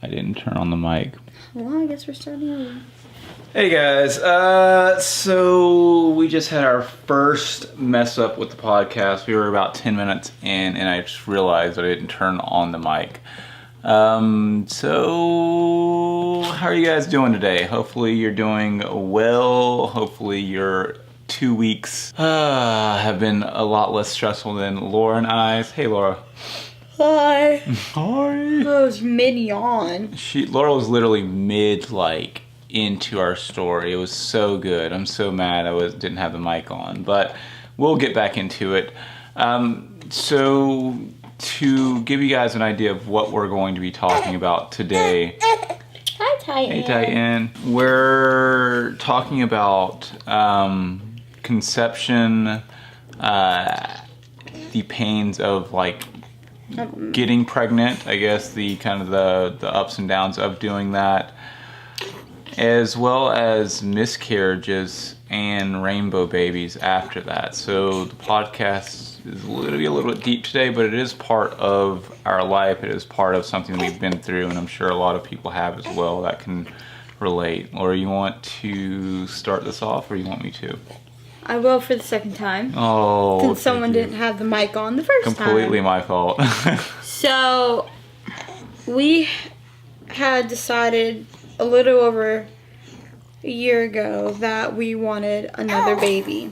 I didn't turn on the mic. Well, I guess we're starting over. Hey guys, so we just had our first mess up with the podcast. We were about 10 minutes in and I just realized that I didn't turn on the mic. So how are you guys doing today? Hopefully you're doing well. Hopefully your 2 weeks have been a lot less stressful than Laura and I's. Hey Laura. Hi. Hi. I was mid-yawn. Laura was literally mid into our story. It was so good. I'm so mad I didn't have the mic on, but we'll get back into it. So to give you guys an idea of what we're going to be talking about today. Hi, Titan. Hey, Titan. We're talking about conception, the pains of getting pregnant, I guess, the kind of the ups and downs of doing that, as well as miscarriages and rainbow babies after that. So the podcast is going to be a little bit deep today, but it is part of our life. It is part of something we've been through, and I'm sure a lot of people have as well that can relate. Laura, you want to start this off, or you want me to? I will for the second time. Oh, since someone didn't have the mic on the first time. Completely my fault. So, we had decided a little over a year ago that we wanted another baby.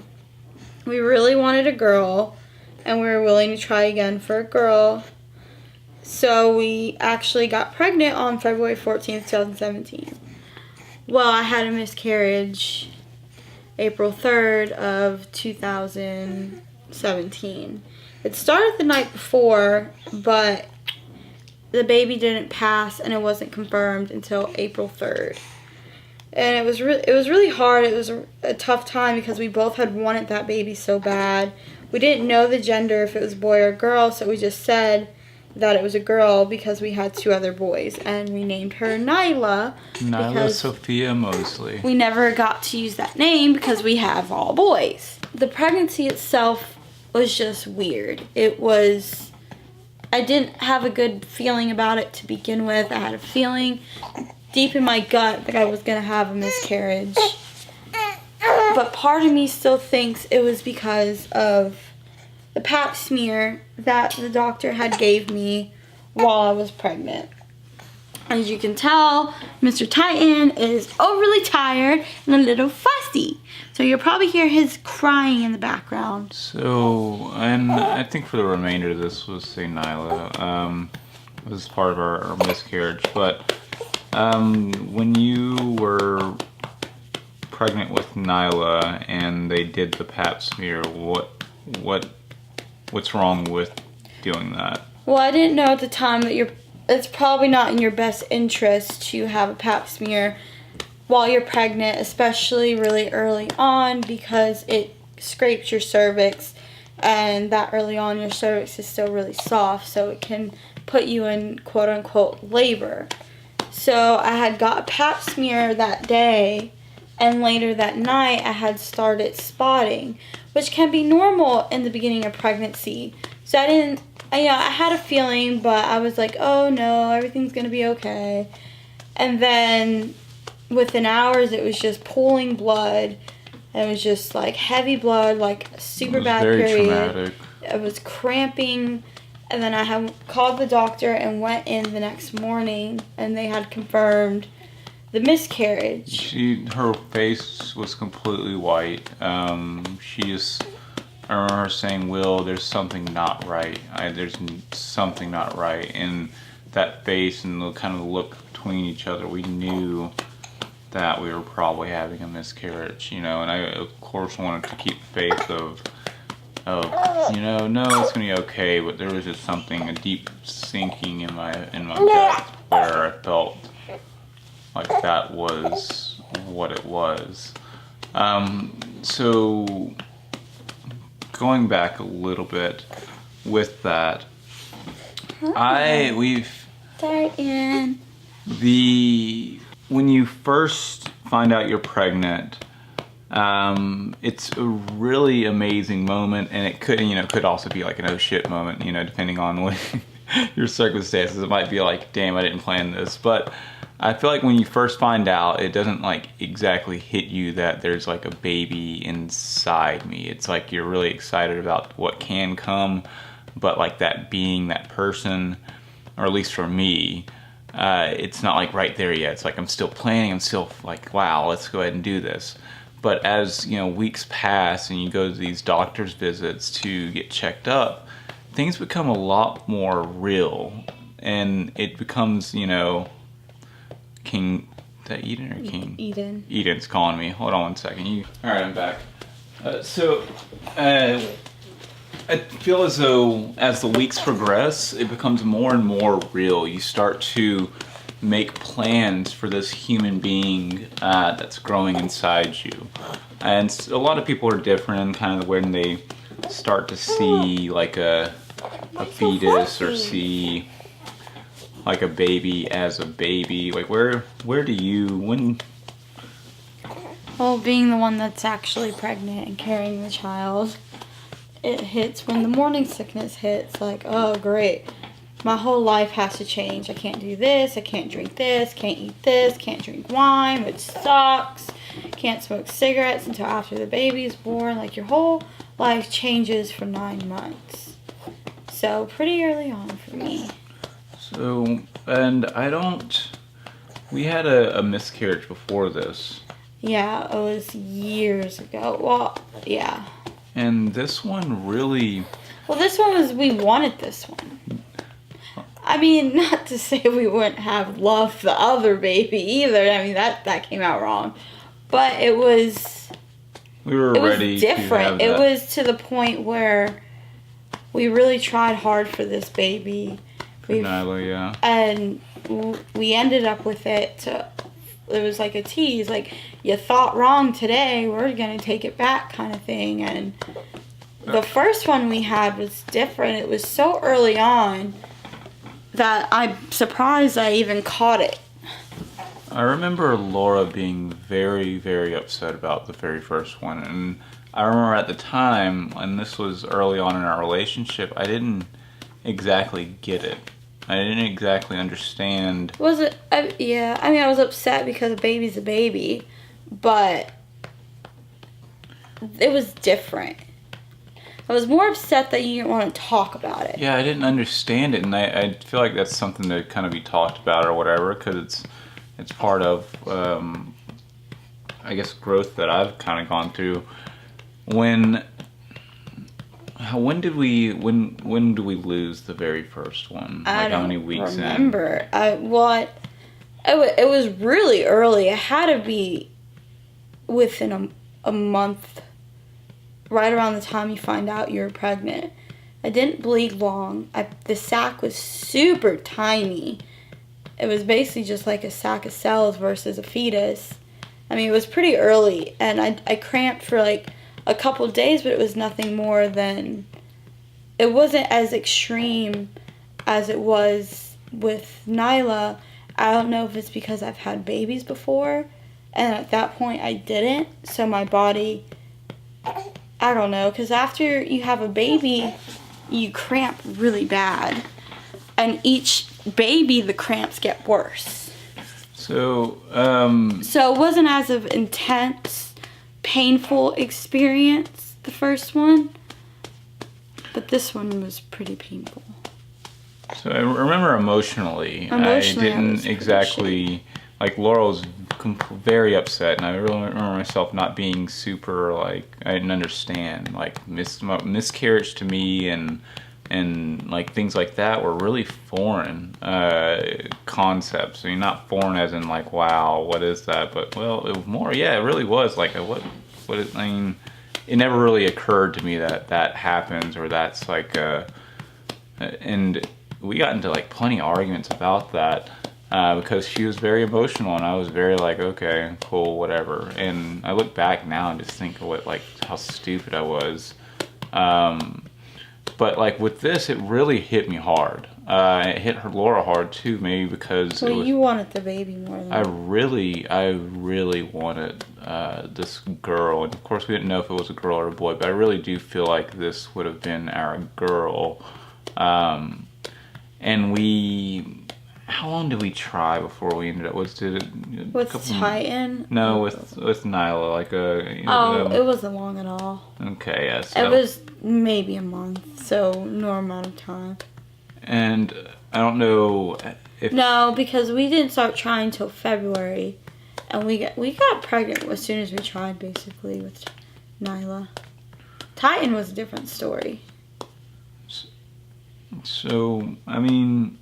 We really wanted a girl, and we were willing to try again for a girl. So, we actually got pregnant on February 14th, 2017. Well, I had a miscarriage April 3rd of 2017. It started the night before, but the baby didn't pass and it wasn't confirmed until April 3rd. And it was really hard. It was a tough time because we both had wanted that baby so bad. We didn't know the gender, if it was boy or girl, so we just said that it was a girl because we had 2 other boys, and we named her Nyla. Nyla Sophia Mosley. We never got to use that name because we have all boys. The pregnancy itself was just weird. I didn't have a good feeling about it to begin with. I had a feeling deep in my gut that I was going to have a miscarriage. But part of me still thinks it was because of the pap smear that the doctor had gave me while I was pregnant. As you can tell, Mr. Titan is overly tired and a little fussy. So you'll probably hear his crying in the background. So, and I think for the remainder of this, we'll say Nyla. This is part of our miscarriage. But when you were pregnant with Nyla and they did the pap smear, what's wrong with doing that? Well, I didn't know at the time that it's probably not in your best interest to have a pap smear while you're pregnant, especially really early on, because it scrapes your cervix, and that early on your cervix is still really soft, so it can put you in quote-unquote labor. So I had got a pap smear that day, and later that night I had started spotting, which can be normal in the beginning of pregnancy. So I had a feeling, but I was like, oh no, everything's going to be okay. And then within hours, it was just pooling blood. It was just like heavy blood, like a super bad period. Very traumatic. It was cramping. And then I had called the doctor and went in the next morning, and they had confirmed the miscarriage. Her face was completely white. I remember her saying, "Will, there's something not right. There's something not right." And that face and the kind of look between each other, we knew that we were probably having a miscarriage, And I, of course, wanted to keep faith of no, it's gonna be okay. But there was just something, a deep sinking in my gut where I felt like that was what it was. So going back a little bit with that, when you first find out you're pregnant, it's a really amazing moment, and it could also be like an oh shit moment, depending on your circumstances. It might be like, damn, I didn't plan this. But I feel like when you first find out, it doesn't like exactly hit you that there's like a baby inside me. It's like you're really excited about what can come, but like that being that person, or at least for me, it's not like right there yet. It's like I'm still planning. I'm still like, wow, let's go ahead and do this. But as weeks pass and you go to these doctor's visits to get checked up, things become a lot more real, and it becomes, King, is that Eden or King? Eden. Eden's calling me. Hold on one second. All right, I'm back. I feel as though as the weeks progress, it becomes more and more real. You start to make plans for this human being that's growing inside you. And a lot of people are different in kind of when they start to see like a fetus or see like a baby as a baby. Like where do you, when? Well, being the one that's actually pregnant and carrying the child, it hits when the morning sickness hits, like, oh great, my whole life has to change. I can't do this, I can't drink this, can't eat this, can't drink wine, which sucks, can't smoke cigarettes until after the baby's born. Like your whole life changes for 9 months. So pretty early on for me. So, and we had a miscarriage before this. Yeah, it was years ago. Well, yeah. And this one really... Well, this one was, we wanted this one. I mean, not to say we wouldn't have loved the other baby either. I mean, that came out wrong. But it was... We were ready to have that. It was different. It was to the point where we really tried hard for this baby. For Nyla, yeah. And we ended up with it. It was like a tease, like, you thought wrong today, we're going to take it back kind of thing. And the first one we had was different. It was so early on that I'm surprised I even caught it. I remember Laura being very, very upset about the very first one. And I remember at the time, and this was early on in our relationship, I didn't exactly get it. I didn't exactly understand. Was it? Yeah. I mean, I was upset because a baby's a baby, but it was different. I was more upset that you didn't want to talk about it. Yeah, I didn't understand it, and I feel like that's something to kind of be talked about or whatever, because it's part of, I guess, growth that I've kind of gone through. When do we lose the very first one? Like how many weeks remember. It was really early. It had to be within a month, right around the time you find out you're pregnant. I didn't bleed long. The sac was super tiny. It was basically just like a sack of cells versus a fetus. I mean, it was pretty early, and I cramped for like a couple days, but it was nothing more than, it wasn't as extreme as it was with Nyla. I don't know if it's because I've had babies before, and at that point I didn't, so my body, I don't know, because after you have a baby, you cramp really bad, and each baby the cramps get worse. So it wasn't as of intense, painful experience, the first one, but this one was pretty painful. So I remember emotionally I didn't exactly, like, Laura was very upset, and I really remember myself not being super, like, I didn't understand, like, miscarriage to me and like things like that were really foreign concepts. I mean, not foreign as in like, wow, what is that? But, well, it was more, yeah, it really was like, I mean, it never really occurred to me that happens, or that's like, and we got into like plenty of arguments about that because she was very emotional and I was very like, okay, cool, whatever. And I look back now and just think of how stupid I was. But like with this, it really hit me hard. It hit Laura hard too, maybe because you wanted the baby more than I really wanted this girl, and of course we didn't know if it was a girl or a boy, but I really do feel like this would have been our girl. and how long did we try before we ended up? With Titan? No, with Nyla, It wasn't long at all. Okay, yeah. So. It was maybe a month, so no amount of time. And I don't know if... No, because we didn't start trying till February, and we got pregnant as soon as we tried, basically, with Nyla. Titan was a different story. So, I mean...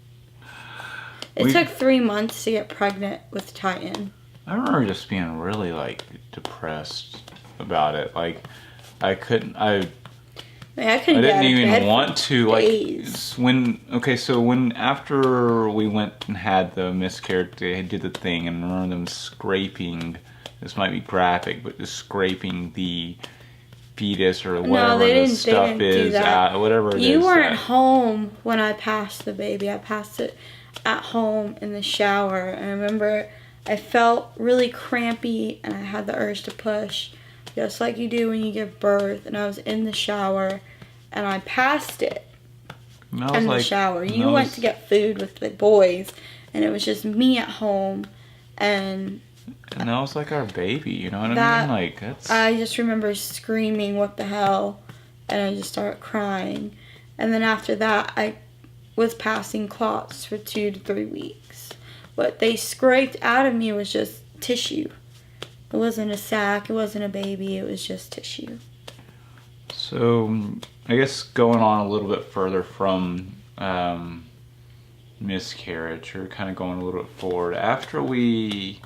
It took 3 months to get pregnant with Titan. I remember just being really, like, depressed about it. Like, I didn't even want to, like, after we went and had the miscarriage, they did the thing, and I remember them scraping, this might be graphic, but just scraping the fetus or whatever the stuff is out, whatever it is. You weren't home when I passed the baby. I passed it at home in the shower. And I remember I felt really crampy and I had the urge to push, just like you do when you give birth. And I was in the shower and I passed it in the shower. You went to get food with the boys and it was just me at home. And that was like our baby, you know what I mean? Like, that's... I just remember screaming, what the hell? And I just started crying. And then after that, I was passing clots for 2 to 3 weeks. What they scraped out of me was just tissue. It wasn't a sac, it wasn't a baby, it was just tissue. So, I guess going on a little bit further from miscarriage, or kind of going a little bit forward. After we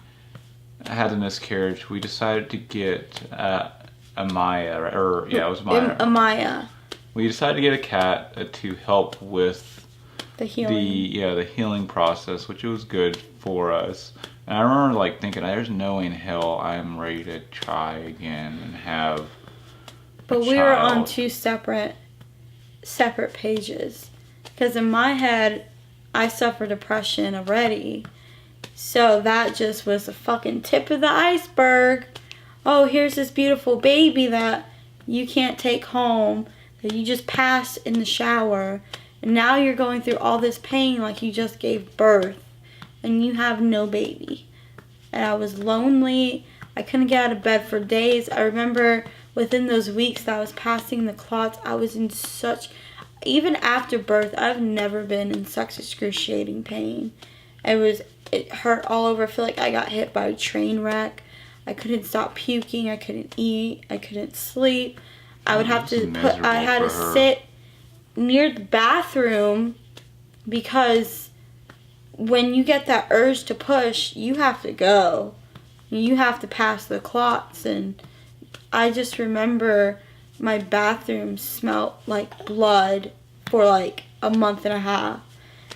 had the miscarriage, we decided to get Amaya, it was Maya. Amaya. We decided to get a cat to help with the healing. The healing process, which was good for us. And I remember like thinking, there's no way in hell I'm ready to try again and have. But we were on 2 separate pages, because in my head, I suffer depression already. So that just was the fucking tip of the iceberg. Oh, here's this beautiful baby that you can't take home, that you just passed in the shower. And now you're going through all this pain like you just gave birth. And you have no baby. And I was lonely. I couldn't get out of bed for days. I remember within those weeks that I was passing the clots, I was in such... Even after birth, I've never been in such excruciating pain. It hurt all over. I feel like I got hit by a train wreck. I couldn't stop puking. I couldn't eat. I couldn't sleep. I had to sit near the bathroom, because when you get that urge to push, you have to go. You have to pass the clots. And I just remember my bathroom smelled like blood for like a month and a half.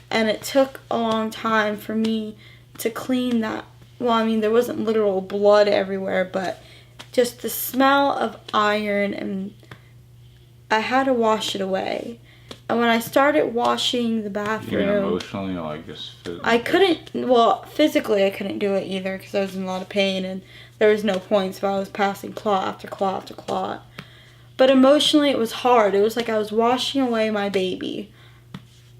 And it took a long time for me to clean that. Well, I mean, there wasn't literal blood everywhere, but just the smell of iron, and I had to wash it away. And when I started washing the bathroom... Even emotionally, or like just physically? I couldn't, well, physically I couldn't do it either, because I was in a lot of pain and there was no point, so I was passing clot after clot after clot. But emotionally it was hard. It was like I was washing away my baby.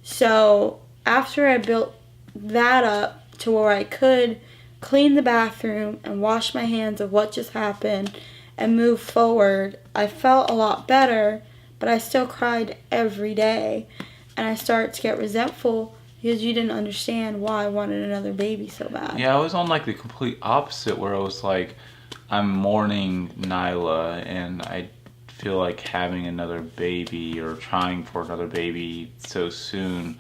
So after I built that up to where I could clean the bathroom and wash my hands of what just happened and move forward, I felt a lot better. But I still cried every day. And I started to get resentful because you didn't understand why I wanted another baby so bad. Yeah, I was on like the complete opposite, where I was like, I'm mourning Nyla and I feel like having another baby or trying for another baby so soon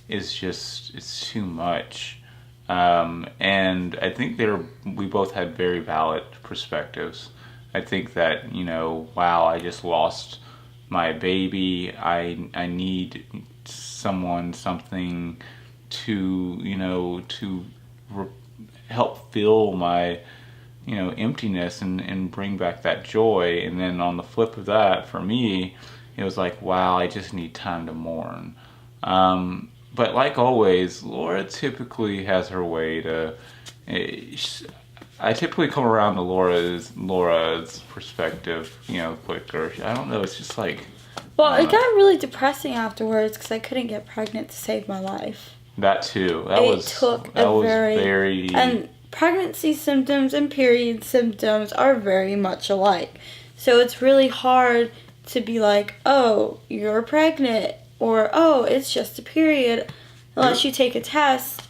is just, it's too much. And I think we both had very valid perspectives. I think that, wow, I just lost my baby. I need something to help fill my emptiness and bring back that joy. And then on the flip of that, for me, it was like, wow, I just need time to mourn. But like always, Laura typically has her way to... I typically come around to Laura's perspective, quicker. I don't know, it's just like Well, it got really depressing afterwards because I couldn't get pregnant to save my life. That too. And pregnancy symptoms and period symptoms are very much alike. So it's really hard to be like, oh, you're pregnant, or oh, it's just a period, unless you take a test.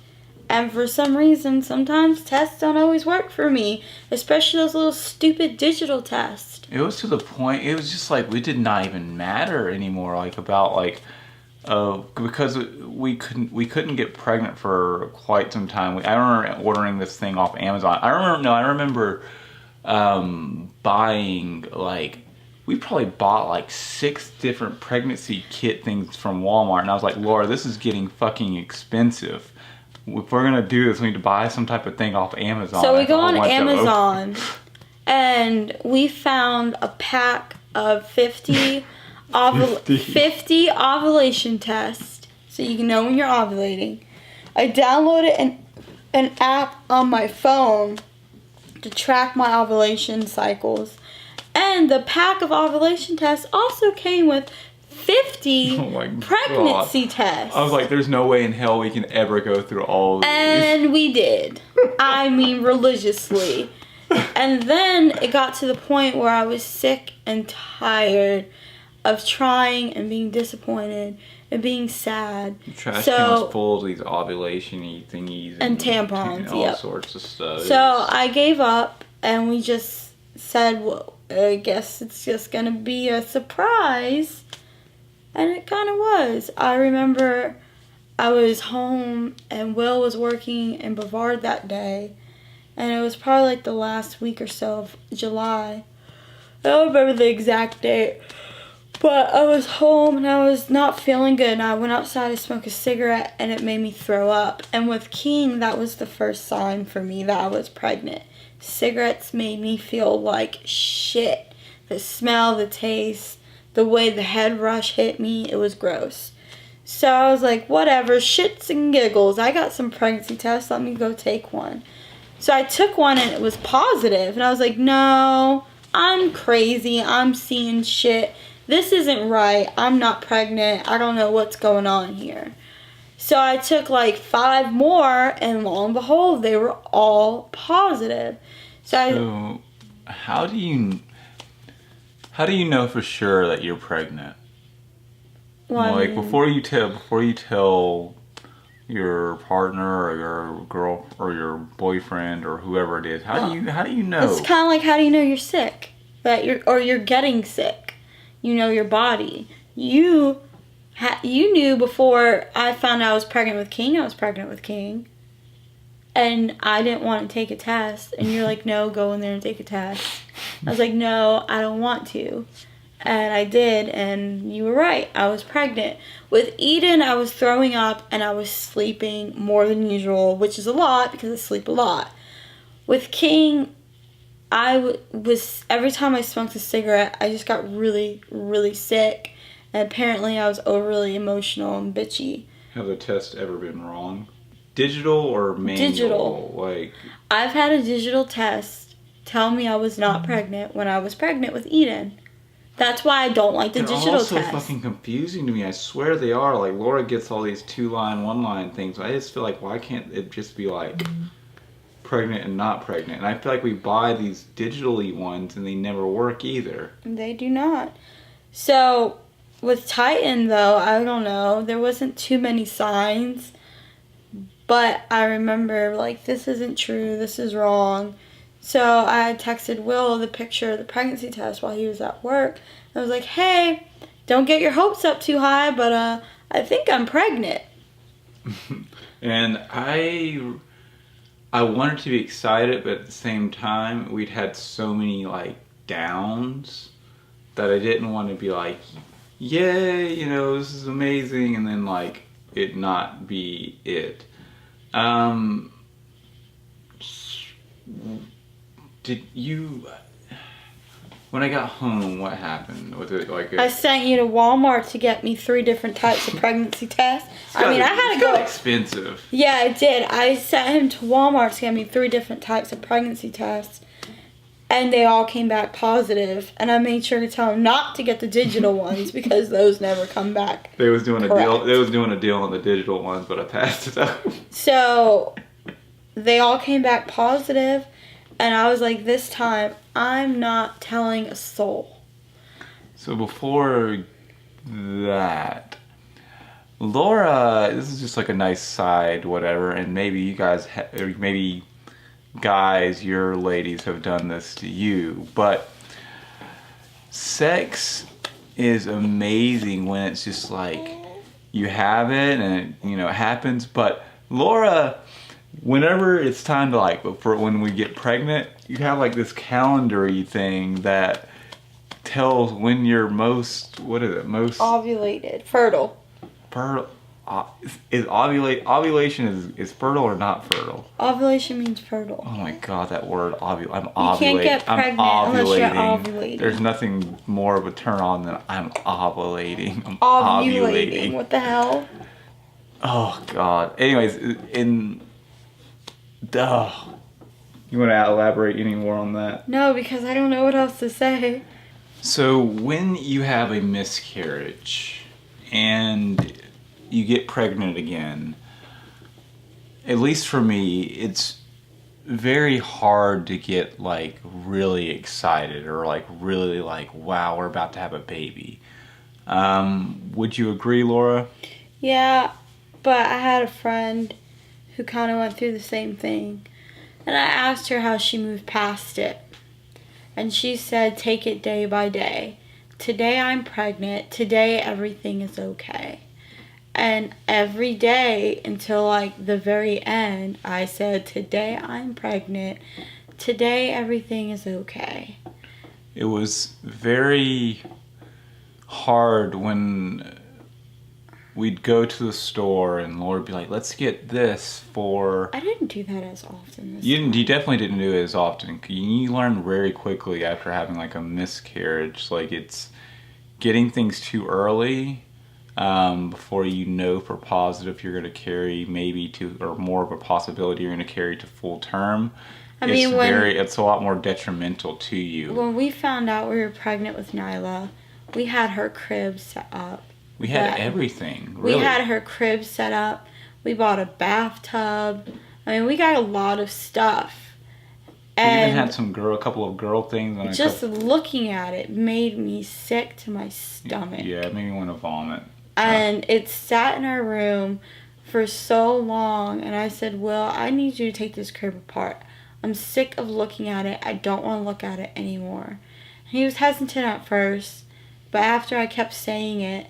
And for some reason, sometimes tests don't always work for me, especially those little stupid digital tests. It was to the point, it was just like, we did not even matter anymore, like, about, like, because we couldn't get pregnant for quite some time. I remember ordering this thing off Amazon. I remember buying, like, we probably bought like 6 different pregnancy kit things from Walmart, and I was like, Laura, this is getting fucking expensive. If we're gonna do this, we need to buy some type of thing off Amazon. So we go on Amazon, and we found a pack of 50 ovulation tests, so you can know when you're ovulating. I downloaded an app on my phone to track my ovulation cycles, and the pack of ovulation tests also came with 50 pregnancy tests. I was like, there's no way in hell we can ever go through all of these. And we did. I mean, religiously. And then it got to the point where I was sick and tired of trying and being disappointed and being sad. The trash can was full of these ovulation-y thingies. And tampons, and all sorts of stuff. So I gave up, and we just said, well, I guess it's just going to be a surprise. And it kind of was. I remember I was home and Will was working in Brevard that day. And it was probably like the last week or so of July. I don't remember the exact date. But I was home and I was not feeling good. And I went outside to smoke a cigarette and it made me throw up. And with King, that was the first sign for me that I was pregnant. Cigarettes made me feel like shit. The smell, the taste, the way the head rush hit me, it was gross. So I was like, whatever, shits and giggles. I got some pregnancy tests, let me go take one. So I took one and it was positive. And I was like, no, I'm crazy. I'm seeing shit. This isn't right. I'm not pregnant. I don't know what's going on here. So I took like 5 more, and lo and behold, they were all positive. So how do you know for sure that you're pregnant? Well, like before you tell your partner or your girl or your boyfriend or whoever it is, how do you know? It's kind of like, how do you know you're sick? You're getting sick. You know your body. You knew before I found out I was pregnant with King. I was pregnant with King. And I didn't want to take a test. And you're like, no, go in there and take a test. I was like, no, I don't want to. And I did, and you were right. I was pregnant. With Eden, I was throwing up, and I was sleeping more than usual, which is a lot because I sleep a lot. With King, I was, every time I smoked a cigarette, I just got really, really sick. And apparently I was overly emotional and bitchy. Have the tests ever been wrong? Digital or manual? Digital. Like, I've had a digital test tell me I was not pregnant when I was pregnant with Eden. That's why I don't like the digital test. They're also fucking confusing to me. I swear they are. Like, Laura gets all these 2-line, 1-line things. I just feel like, why can't it just be like pregnant and not pregnant? And I feel like we buy these digitally ones and they never work either. They do not. So with Titan, though, I don't know. There wasn't too many signs. But I remember, like, this isn't true. This is wrong. So I texted Will the picture of the pregnancy test while he was at work. I was like, hey, don't get your hopes up too high, but I think I'm pregnant. And I wanted to be excited, but at the same time, we'd had so many, like, downs that I didn't want to be like, yay, you know, this is amazing, and then, like, it not be it. Did you, when I got home, what happened? Was it like I sent you to Walmart to get me 3 different types of pregnancy tests. I mean, I had to go. Expensive. Yeah, I did. I sent him to Walmart to get me 3 different types of pregnancy tests. And they all came back positive, and I made sure to tell them not to get the digital ones because those never come back. They was doing correct. a deal. They was doing a deal on the digital ones, but I passed it up. So they all came back positive, and I was like, this time I'm not telling a soul. So before that, Laura, this is just like a nice side, whatever, and maybe you guys, or maybe guys, your ladies have done this to you, but sex is amazing when it's just like you have it and it happens. But Laura, whenever it's time to like for when we get pregnant, you have like this calendar-y thing that tells when you're most Ovulated, fertile. fertile. Ovulation is fertile or not fertile? Ovulation means fertile. Oh my god, that word I'm You ovulating. can't get pregnant unless you're ovulating. There's nothing more of a turn on than I'm ovulating. I'm Ovulating. What the hell? Oh god. Anyways, you want to elaborate any more on that? No, because I don't know what else to say. So when you have a miscarriage and you get pregnant again, at least for me, it's very hard to get like really excited or like really like, wow, we're about to have a baby. Would you agree, Laura? Yeah, but I had a friend who kind of went through the same thing, and I asked her how she moved past it. And she said, take it day by day. Today I'm pregnant. Today everything is okay. And every day until like the very end, I said, today I'm pregnant. Today everything is okay. It was very hard when we'd go to the store and Laura would be like, let's get this for... I didn't do that as often. You definitely didn't do it as often. You learn very quickly after having like a miscarriage. Like it's getting things too early before you know for positive you're going to carry maybe to, or more of a possibility you're going to carry to full term. It's a lot more detrimental to you. When we found out we were pregnant with Nyla, we had her crib set up. We had everything. Really. We had her crib set up. We bought a bathtub. I mean, we got a lot of stuff. And we even had a couple of girl things. And just looking at it made me sick to my stomach. Yeah, it made me want to vomit. And it sat in our room for so long. And I said, Will, I need you to take this crib apart. I'm sick of looking at it. I don't want to look at it anymore. And he was hesitant at first. But after I kept saying it,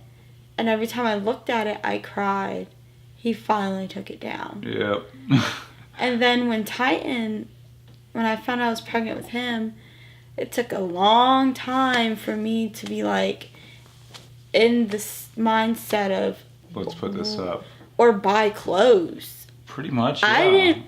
and every time I looked at it, I cried, he finally took it down. Yep. And then when I found out I was pregnant with him, it took a long time for me to be like in this mindset of let's put this up. Or buy clothes. Pretty much, yeah.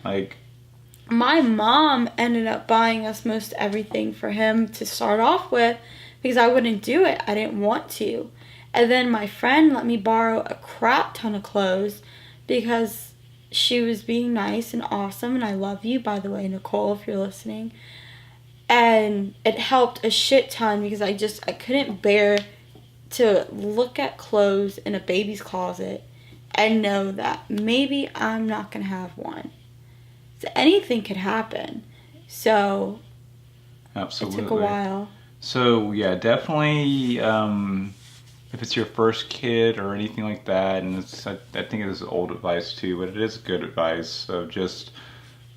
My mom ended up buying us most everything for him to start off with because I wouldn't do it. I didn't want to. And then my friend let me borrow a crap ton of clothes because she was being nice and awesome. And I love you, by the way, Nicole, if you're listening. And it helped a shit ton because I couldn't bear to look at clothes in a baby's closet and know that maybe I'm not going to have one. So anything could happen. So absolutely. It took a while. So yeah, definitely if it's your first kid or anything like that, and I think it is old advice too, but it is good advice of just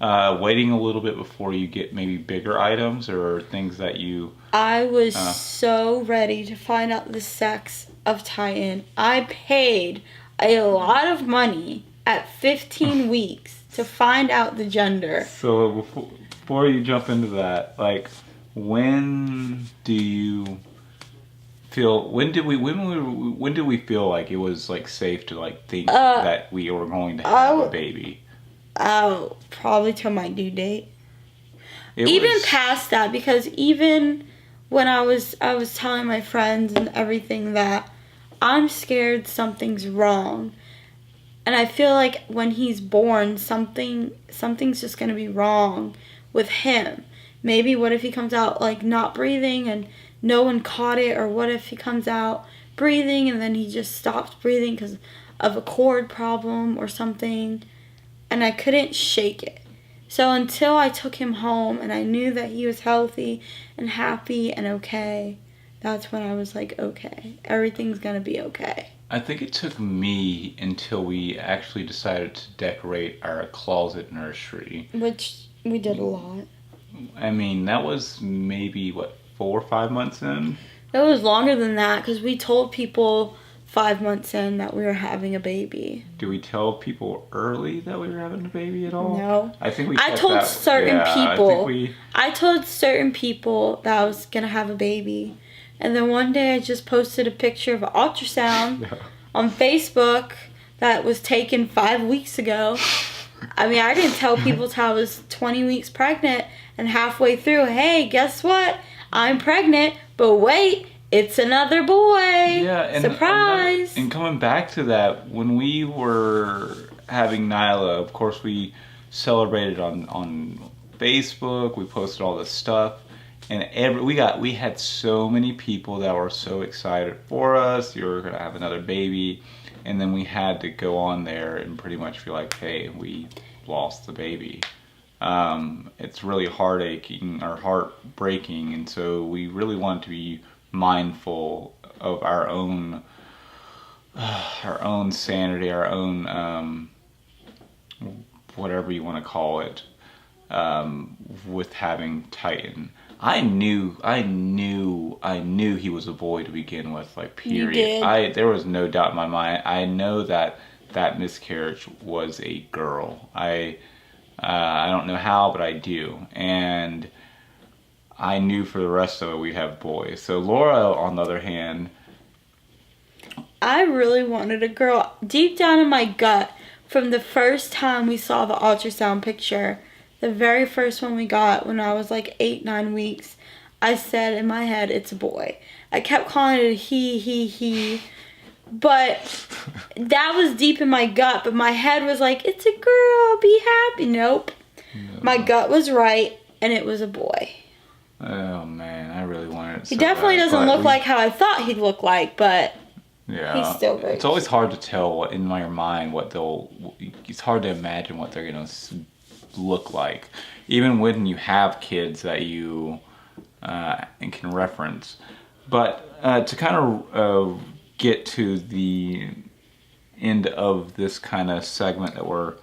waiting a little bit before you get maybe bigger items or things that you... I was so ready to find out the sex of Titan. I paid a lot of money at 15 weeks to find out the gender. So before you jump into that, like, when do you feel? When did we feel like it was like safe to like think that we were going to have a baby? Oh, probably till my due date. Even past that, because even when I was telling my friends and everything that I'm scared something's wrong. And I feel like when he's born, something's just going to be wrong with him. maybe what if he comes out like not breathing and no one caught it, or what if he comes out breathing and then he just stops breathing because of a cord problem or something. And I couldn't shake it. So until I took him home and I knew that he was healthy and happy and okay, that's when I was like, okay, everything's gonna be okay. I think it took me until we actually decided to decorate our closet nursery. Which we did a lot. I mean, that was maybe, what, 4 or 5 months in? It was longer than that because we told people 5 months in that we were having a baby. Do we tell people early that we were having a baby at all? No. I think we I told certain people. I told certain people that I was going to have a baby. And then one day I just posted a picture of an ultrasound on Facebook that was taken 5 weeks ago. I mean, I didn't tell people till I was 20 weeks pregnant, and halfway through, hey, guess what? I'm pregnant, but wait, it's another boy. Yeah, and surprise. And coming back to that, when we were having Nyla, of course we celebrated on Facebook. We posted all this stuff, and we had so many people that were so excited for us. You were gonna have another baby, and then we had to go on there and pretty much feel like, hey, we lost the baby. It's really heartaching or heartbreaking, and so we really wanted to be mindful of our own sanity, our own whatever you want to call it, with having Titan. I knew he was a boy to begin with, like, period. You did. There was no doubt in my mind. I know that miscarriage was a girl. I don't know how, but I do. And I knew for the rest of it we'd have boys. So Laura, on the other hand, I really wanted a girl. Deep down in my gut, from the first time we saw the ultrasound picture, the very first one we got when I was like 8-9 weeks, I said in my head, it's a boy. I kept calling it a he. But that was deep in my gut. But my head was like, it's a girl, be happy. Nope. No. My gut was right, and it was a boy. Oh, man, I really wanted it He definitely doesn't look like how I thought he'd look like, but yeah, he's still very It's always hard to tell what in my mind it's hard to imagine what they're going to look like. Even when you have kids that you can reference. But to kind of get to the end of this kind of segment that we're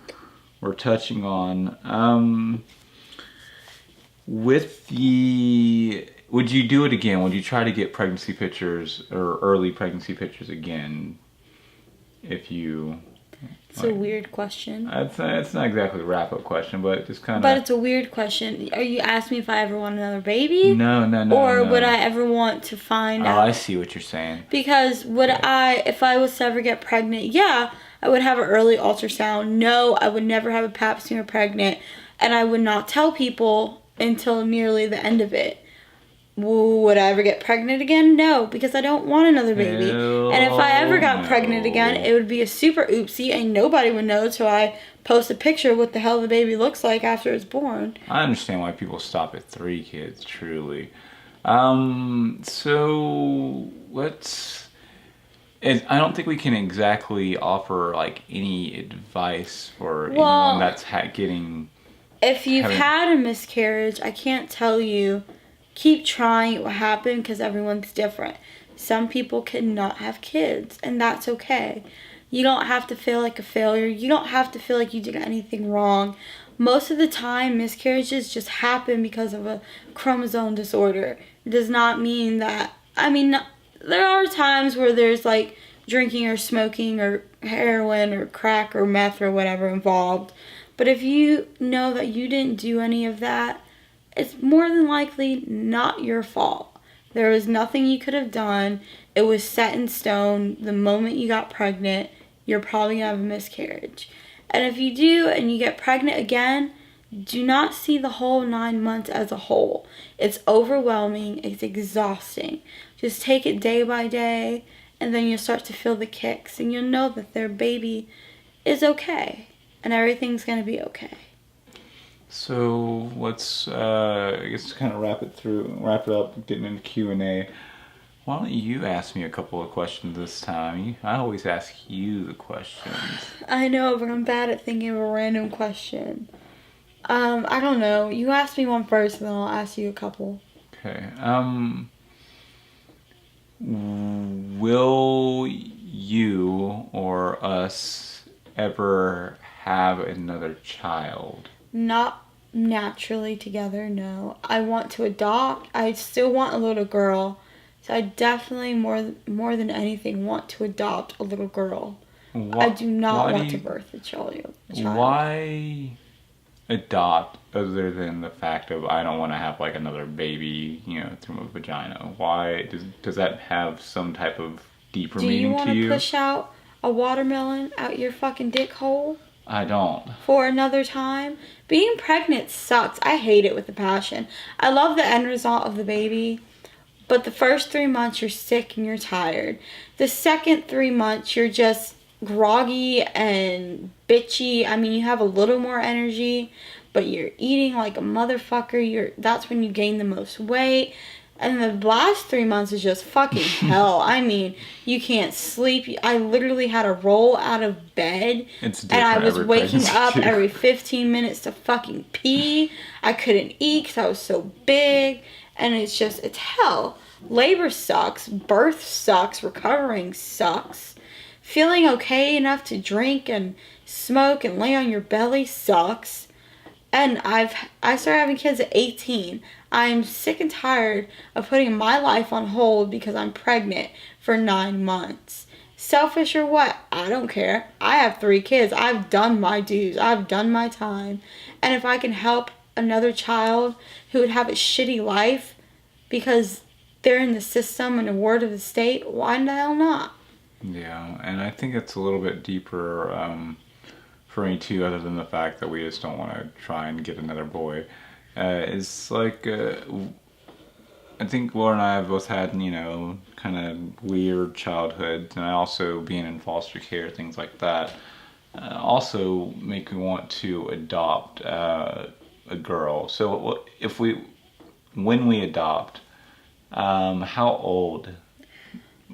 touching on, would you do it again? Would you try to get pregnancy pictures or early pregnancy pictures again if you... It's a weird question. It's not exactly a wrap-up question, but just kind of... But it's a weird question. Are you asking me if I ever want another baby? No. Or would I ever want to find out? Oh, I see what you're saying. Because if I was to ever get pregnant, yeah, I would have an early ultrasound. No, I would never have a pap smear pregnant. And I would not tell people until nearly the end of it. Would I ever get pregnant again? No, because I don't want another baby. And if I ever got pregnant again, it would be a super oopsie, and nobody would know till I post a picture of what the hell the baby looks like after it's born. I understand why people stop at 3 kids, truly. So I don't think we can exactly offer like any advice for anyone that's getting... If you've had a miscarriage, I can't tell you... Keep trying, it will happen, because everyone's different. Some people cannot have kids, and that's okay. You don't have to feel like a failure. You don't have to feel like you did anything wrong. Most of the time, miscarriages just happen because of a chromosome disorder. It does not mean that... I mean, there are times where there's like drinking or smoking or heroin or crack or meth or whatever involved. But if you know that you didn't do any of that, it's more than likely not your fault. There was nothing you could have done. It was set in stone. The moment you got pregnant, you're probably going to have a miscarriage. And if you do and you get pregnant again, do not see the whole 9 months as a whole. It's overwhelming. It's exhausting. Just take it day by day, and then you'll start to feel the kicks, and you'll know that their baby is okay, and everything's going to be okay. So let's, I guess, kind of wrap it up, getting into Q&A. Why don't you ask me a couple of questions this time? I always ask you the questions. I know, but I'm bad at thinking of a random question. I don't know. You ask me one first, and then I'll ask you a couple. Okay. Will you or us ever have another child? Not naturally together, no. I want to adopt. I still want a little girl. So I definitely more than anything want to adopt a little girl. I do not want to birth a child. Why adopt other than the fact of I don't want to have like another baby, through my vagina? Why does that have some type of deeper meaning to you? Do you want to push out a watermelon out your fucking dick hole? I don't. For another time? Being pregnant sucks. I hate it with a passion. I love the end result of the baby, but the first 3 months you're sick and you're tired. The second 3 months you're just groggy and bitchy. I mean, you have a little more energy, but you're eating like a motherfucker. That's when you gain the most weight. And the last 3 months is just fucking hell. I mean, you can't sleep. I literally had to roll out of bed. And I was waking up every 15 minutes to fucking pee. I couldn't eat because I was so big. And it's hell. Labor sucks. Birth sucks. Recovering sucks. Feeling okay enough to drink and smoke and lay on your belly sucks. And I started having kids at 18. I'm sick and tired of putting my life on hold because I'm pregnant for 9 months. Selfish or what? I don't care. I have 3 kids. I've done my dues. I've done my time. And if I can help another child who would have a shitty life because they're in the system and a ward of the state, why the hell not? Yeah, and I think it's a little bit deeper for me too, other than the fact that we just don't want to try and get another boy. It's like, I think Laura and I have both had, kind of weird childhoods, and I also being in foster care, things like that, also make me want to adopt a girl. So when we adopt, how old?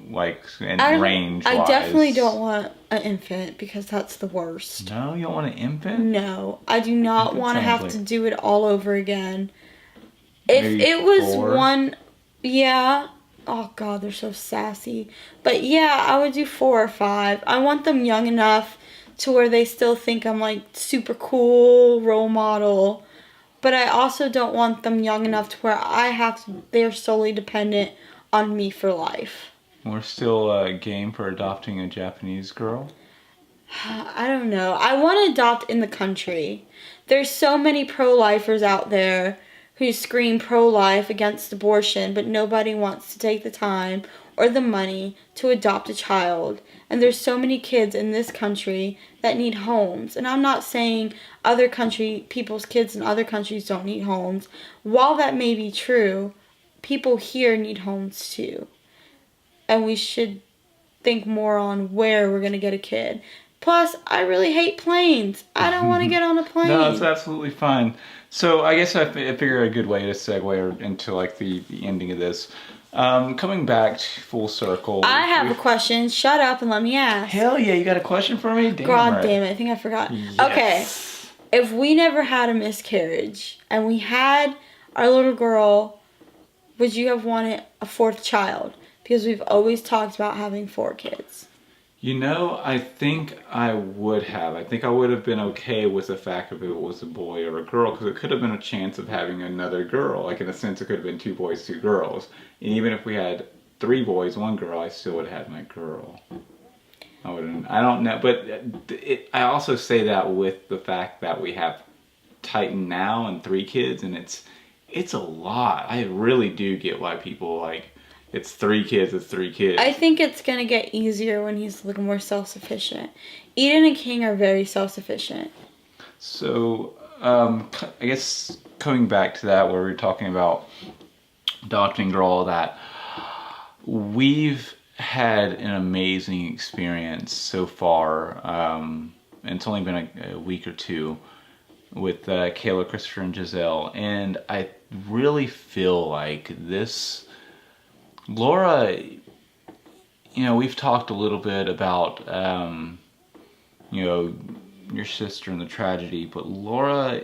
Like, and range wise? I definitely don't want an infant because that's the worst. No, you don't want an infant? No, I do not want to have to do it all over again. If it was 4? one, yeah. Oh God, they're so sassy. But yeah, I would do 4 or 5. I want them young enough to where they still think I'm like super cool role model. But I also don't want them young enough to where they're solely dependent on me for life. We're still game for adopting a Japanese girl? I don't know. I want to adopt in the country. There's so many pro-lifers out there who scream pro-life against abortion, but nobody wants to take the time or the money to adopt a child. And there's so many kids in this country that need homes. And I'm not saying people's kids in other countries don't need homes. While that may be true, people here need homes too. And we should think more on where we're going to get a kid. Plus, I really hate planes. I don't want to get on a plane. No, it's absolutely fine. So I guess I figure a good way to segue into like the ending of this. Coming back full circle. I have a question. Shut up and let me ask. Hell yeah, you got a question for me? God damn it, I think I forgot. Yes. Okay, if we never had a miscarriage and we had our little girl, would you have wanted a 4th child? Because we've always talked about having 4 kids. I think I would have. I think I would have been okay with the fact if it was a boy or a girl, because it could have been a chance of having another girl. Like, in a sense, it could have been 2 boys, 2 girls. And even if we had 3 boys, 1 girl, I still would have had my girl. I don't know. But I also say that with the fact that we have Titan now and 3 kids, and it's a lot. I really do get why people like, it's 3 kids, it's 3 kids. I think it's going to get easier when he's a little more self-sufficient. Eden and King are very self-sufficient. So, I guess coming back to that, where we were talking about adopting girl, all that, we've had an amazing experience so far, and it's only been a week or 2. with Kayla, Christopher, and Giselle. And I really feel like this, Laura, we've talked a little bit about, your sister and the tragedy, but Laura,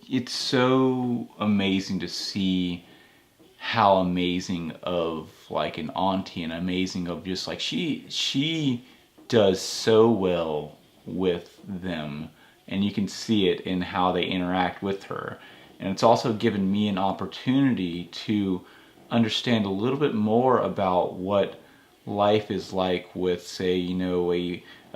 it's so amazing to see how amazing of like an auntie and amazing of just like she does so well with them, and you can see it in how they interact with her. And it's also given me an opportunity to understand a little bit more about what life is like with, say,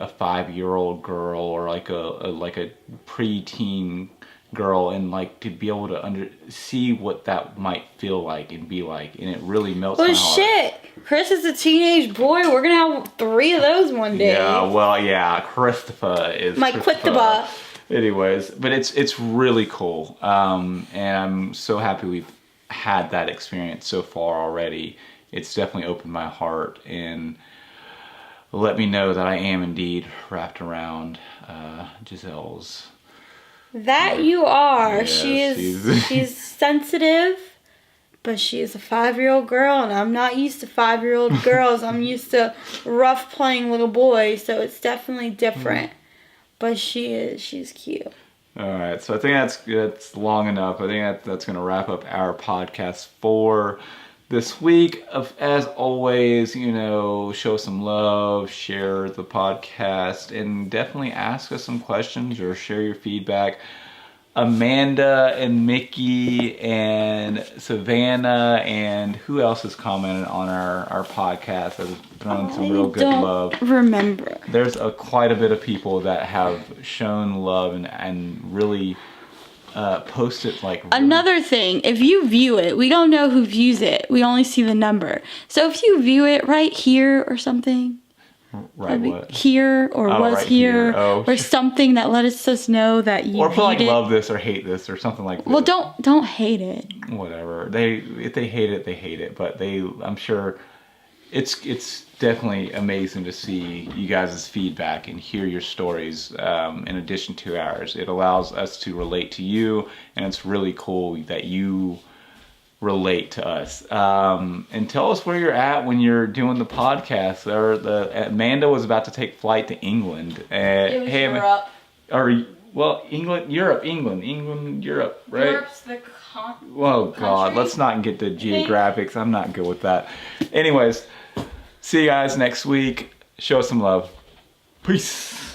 a 5-year-old girl, or like a preteen girl, and like to be able to see what that might feel like and be like, and it really melts my heart. Shit, Chris is a teenage boy. We're gonna have 3 of those one day. Yeah, well, yeah, Christopher is my Christopher. Anyways, but it's really cool, and I'm so happy we've had that experience so far already. It's definitely opened my heart and let me know that I am indeed wrapped around Giselle's. That you are. Yeah, she's sensitive, but she is a 5-year-old girl, and I'm not used to 5-year-old girls. I'm used to rough playing little boys, so it's definitely different. But she's cute. All right, so I think that's long enough. I think that's going to wrap up our podcast for this week. As always, show some love, share the podcast, and definitely ask us some questions or share your feedback. Amanda and Mickey and Savannah and who else has commented on our podcast has thrown some real good love. Remember. There's quite a bit of people that have shown love and really posted like. Another thing, if you view it, we don't know who views it. We only see the number. So if you view it right here or something. Right, what? Here or was right here, Oh. or something that let us know that you or put like it. Love this or hate this or something like that. Well, don't hate it. Whatever. If they hate it, they hate it. But I'm sure it's definitely amazing to see you guys' feedback and hear your stories in addition to ours. It allows us to relate to you, and it's really cool that you relate to us. And tell us where you're at when you're doing the podcast. Amanda was about to take flight to England. It was Europe. England, Europe, right? Europe's the Oh God, country? let's not get the geographics. I'm not good with that. Anyways, see you guys next week. Show us some love. Peace.